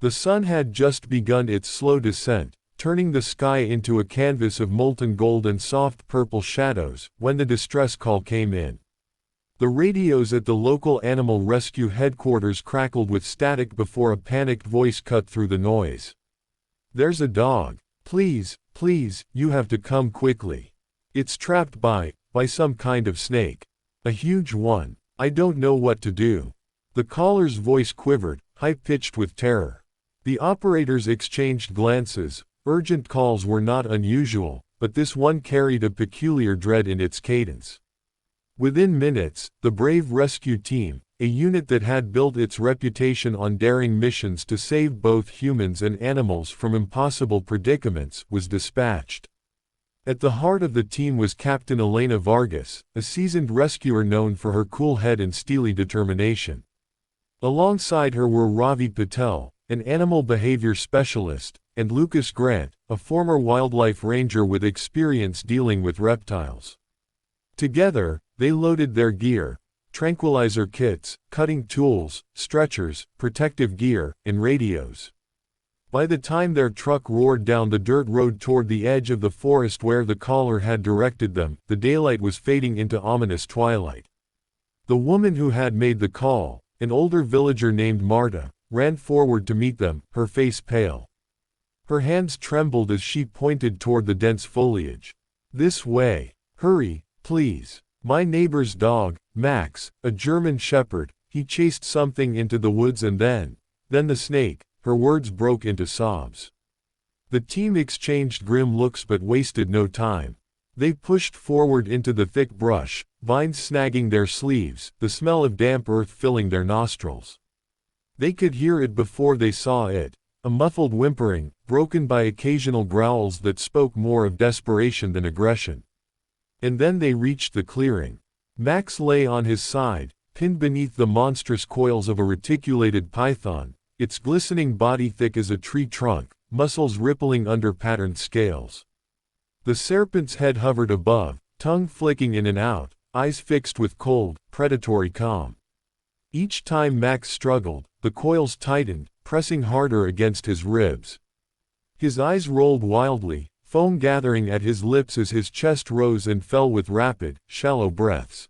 The sun had just begun its slow descent, turning the sky into a canvas of molten gold and soft purple shadows, when the distress call came in. The radios at the local animal rescue headquarters crackled with static before a panicked voice cut through the noise. "There's a dog. Please, please, you have to come quickly. It's trapped by some kind of snake. A huge one. I don't know what to do." The caller's voice quivered, high-pitched with terror. The operators exchanged glances. Urgent calls were not unusual, but this one carried a peculiar dread in its cadence. Within minutes, the Brave rescue team, a unit that had built its reputation on daring missions to save both humans and animals from impossible predicaments, was dispatched. At the heart of the team was Captain Elena Vargas, a seasoned rescuer known for her cool head and steely determination. Alongside her were Ravi Patel, an animal behavior specialist, and Lucas Grant, a former wildlife ranger with experience dealing with reptiles. Together, they loaded their gear: tranquilizer kits, cutting tools, stretchers, protective gear, and radios. By the time their truck roared down the dirt road toward the edge of the forest where the caller had directed them, the daylight was fading into ominous twilight. The woman who had made the call, an older villager named Marta, ran forward to meet them, her face pale. Her hands trembled as she pointed toward the dense foliage. "This way. Hurry, please. My neighbor's dog, Max, a German shepherd, he chased something into the woods and then the snake." Her words broke into sobs. The team exchanged grim looks but wasted no time. They pushed forward into the thick brush, vines snagging their sleeves, the smell of damp earth filling their nostrils. They could hear it before they saw it, a muffled whimpering, broken by occasional growls that spoke more of desperation than aggression. And then they reached the clearing. Max lay on his side, pinned beneath the monstrous coils of a reticulated python, its glistening body thick as a tree trunk, muscles rippling under patterned scales. The serpent's head hovered above, tongue flicking in and out, eyes fixed with cold, predatory calm. Each time Max struggled, the coils tightened, pressing harder against his ribs. His eyes rolled wildly, foam gathering at his lips as his chest rose and fell with rapid, shallow breaths.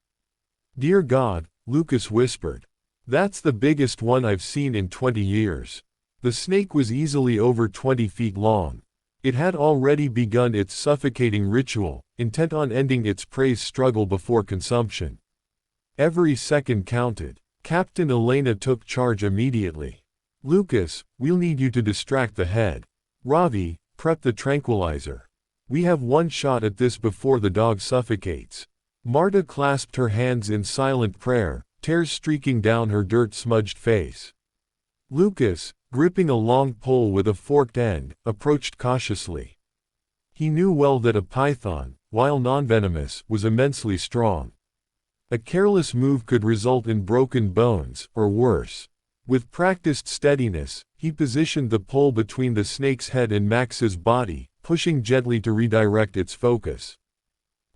"Dear God," Lucas whispered. "That's the biggest one I've seen in 20 years. The snake was easily over 20 feet long. It had already begun its suffocating ritual, intent on ending its prey's struggle before consumption. Every second counted. Captain Elena took charge immediately. "Lucas, we'll need you to distract the head. Ravi, prep the tranquilizer. We have one shot at this before the dog suffocates." Marta clasped her hands in silent prayer, tears streaking down her dirt-smudged face. Lucas, gripping a long pole with a forked end, approached cautiously. He knew well that a python, while non-venomous, was immensely strong. A careless move could result in broken bones, or worse. With practiced steadiness, he positioned the pole between the snake's head and Max's body, pushing gently to redirect its focus.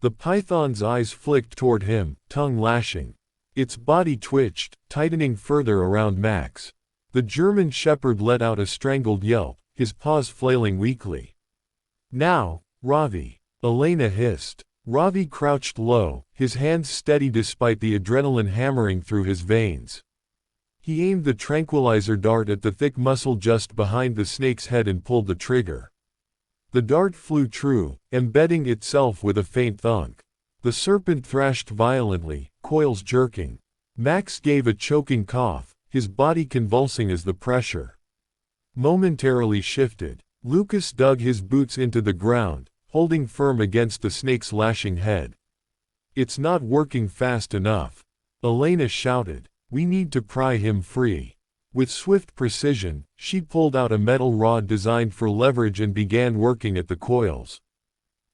The python's eyes flicked toward him, tongue lashing. Its body twitched, tightening further around Max. The German shepherd let out a strangled yelp, his paws flailing weakly. "Now, Ravi," Elena hissed. Ravi crouched low, his hands steady despite the adrenaline hammering through his veins. He aimed the tranquilizer dart at the thick muscle just behind the snake's head and pulled the trigger. The dart flew true, embedding itself with a faint thunk. The serpent thrashed violently, coils jerking. Max gave a choking cough, his body convulsing as the pressure momentarily shifted. Lucas dug his boots into the ground, holding firm against the snake's lashing head. "It's not working fast enough," Elena shouted. "We need to pry him free." With swift precision, she pulled out a metal rod designed for leverage and began working at the coils.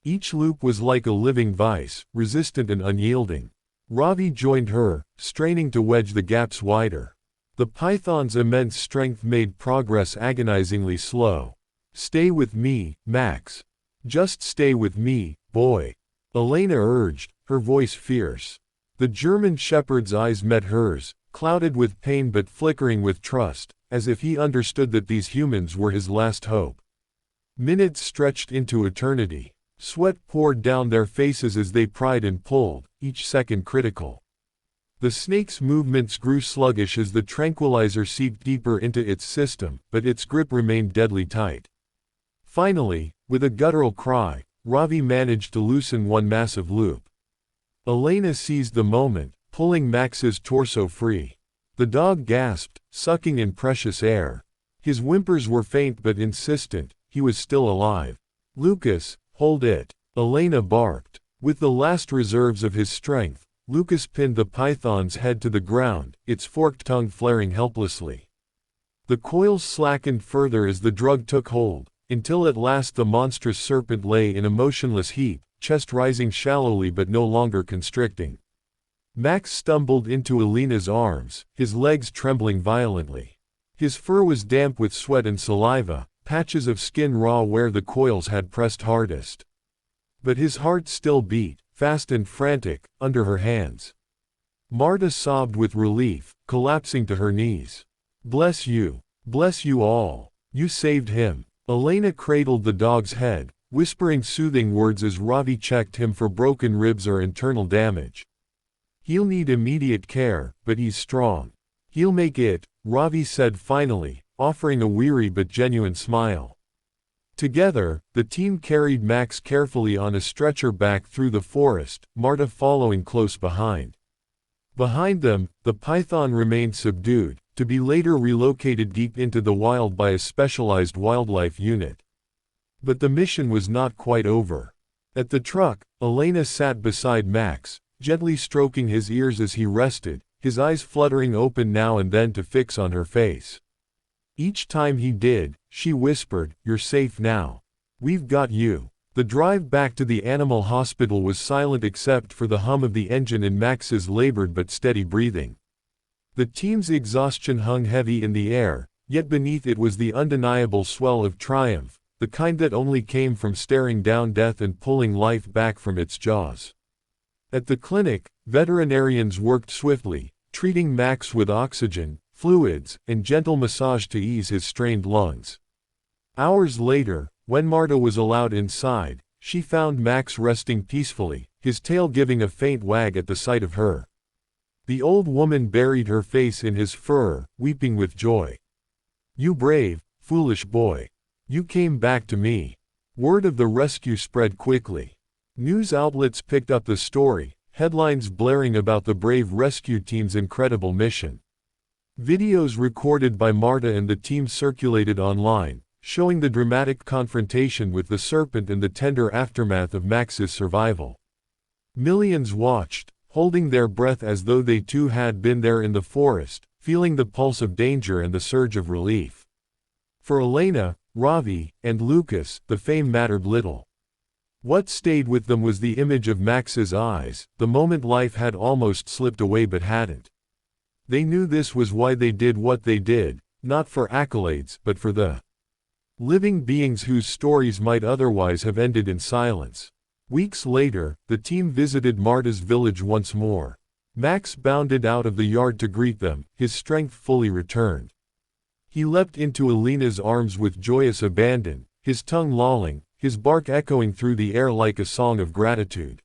Each loop was like a living vise, resistant and unyielding. Ravi joined her, straining to wedge the gaps wider. The python's immense strength made progress agonizingly slow. "Stay with me, Max. Just stay with me, boy," Elena urged, her voice fierce. The German shepherd's eyes met hers, clouded with pain but flickering with trust, as if he understood that these humans were his last hope. Minutes stretched into eternity. Sweat poured down their faces as they pried and pulled, each second critical. The snake's movements grew sluggish as the tranquilizer seeped deeper into its system, but its grip remained deadly tight. Finally, with a guttural cry, Ravi managed to loosen one massive loop. Elena seized the moment, pulling Max's torso free. The dog gasped, sucking in precious air. His whimpers were faint but insistent. He was still alive. "Lucas, hold it," Elena barked. With the last reserves of his strength, Lucas pinned the python's head to the ground, its forked tongue flaring helplessly. The coils slackened further as the drug took hold, until at last the monstrous serpent lay in a motionless heap, chest rising shallowly but no longer constricting. Max stumbled into Elena's arms, his legs trembling violently. His fur was damp with sweat and saliva, patches of skin raw where the coils had pressed hardest. But his heart still beat, fast and frantic, under her hands. Marta sobbed with relief, collapsing to her knees. Bless you all. You saved him." Elena cradled the dog's head, whispering soothing words as Ravi checked him for broken ribs or internal damage. "He'll need immediate care, but he's strong. He'll make it," Ravi said finally, offering a weary but genuine smile. Together, the team carried Max carefully on a stretcher back through the forest, Marta following close behind. Behind them, the python remained subdued, to be later relocated deep into the wild by a specialized wildlife unit. But the mission was not quite over. At the truck, Elena sat beside Max, gently stroking his ears as he rested, his eyes fluttering open now and then to fix on her face. Each time he did, she whispered, "You're safe now. We've got you." The drive back to the animal hospital was silent except for the hum of the engine and Max's labored but steady breathing. The team's exhaustion hung heavy in the air, yet beneath it was the undeniable swell of triumph, the kind that only came from staring down death and pulling life back from its jaws. At the clinic, veterinarians worked swiftly, treating Max with oxygen, fluids, and gentle massage to ease his strained lungs. Hours later, when Marta was allowed inside, she found Max resting peacefully, his tail giving a faint wag at the sight of her. The old woman buried her face in his fur, weeping with joy. "You brave, foolish boy. You came back to me." Word of the rescue spread quickly. News outlets picked up the story, headlines blaring about the brave rescue team's incredible mission. Videos recorded by Marta and the team circulated online, showing the dramatic confrontation with the serpent and the tender aftermath of Max's survival. Millions watched, holding their breath as though they too had been there in the forest, feeling the pulse of danger and the surge of relief. For Elena, Ravi, and Lucas, the fame mattered little. What stayed with them was the image of Max's eyes, the moment life had almost slipped away but hadn't. They knew this was why they did what they did, not for accolades but for the living beings whose stories might otherwise have ended in silence. Weeks later, the team visited Marta's village once more. Max bounded out of the yard to greet them, his strength fully returned. He leapt into Elena's arms with joyous abandon, his tongue lolling, his bark echoing through the air like a song of gratitude.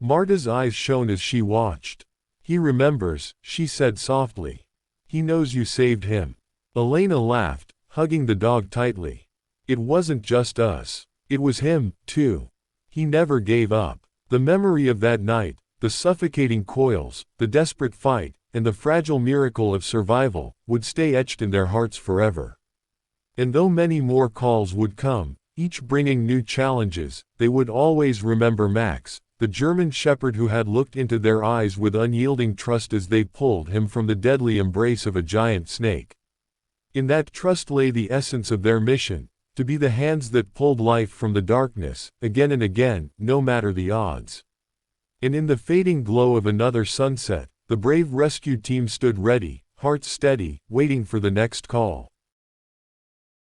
Marta's eyes shone as she watched. "He remembers," she said softly. "He knows you saved him." Elena laughed, hugging the dog tightly. "It wasn't just us. It was him, too. He never gave up." The memory of that night, the suffocating coils, the desperate fight, and the fragile miracle of survival, would stay etched in their hearts forever. And though many more calls would come, each bringing new challenges, they would always remember Max, the German shepherd who had looked into their eyes with unyielding trust as they pulled him from the deadly embrace of a giant snake. In that trust lay the essence of their mission, to be the hands that pulled life from the darkness, again and again, no matter the odds. And in the fading glow of another sunset, the brave rescue team stood ready, hearts steady, waiting for the next call.